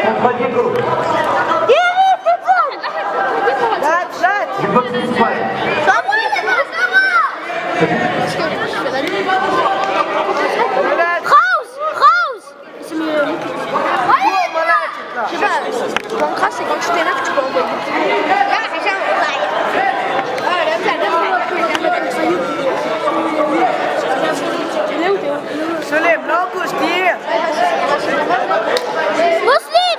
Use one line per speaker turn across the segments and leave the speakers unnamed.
Contre Diego. Du boxing squad.
C'est quand tu t'énerves, tu peux envoyer.
Salim, non, Koustir.
Muslim.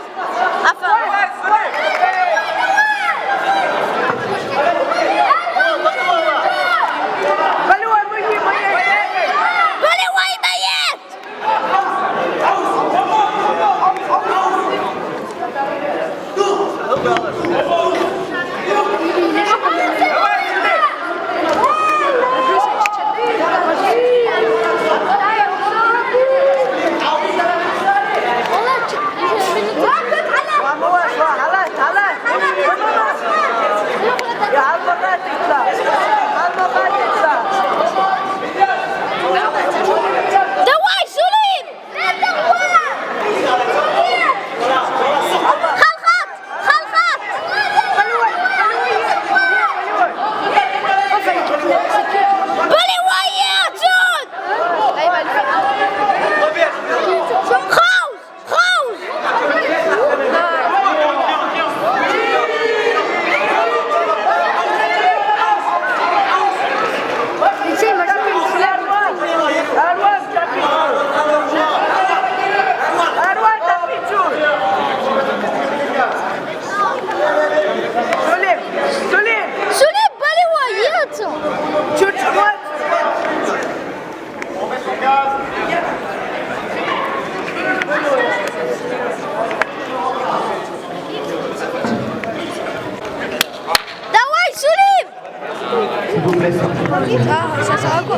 Ça sert à quoi?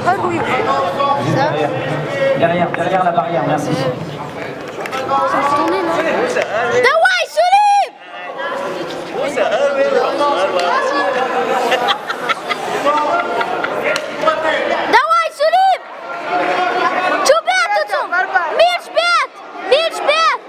Derrière la barrière, merci.
Dawai, Sulim! Dawai, Sulim! Чубят тут! Меч бед! Меч бед!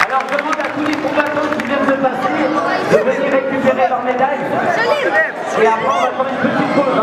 Alors je demande à tous les combattants qui viennent de passer de venir récupérer leur médaille. Et après on va prendre une petite pause.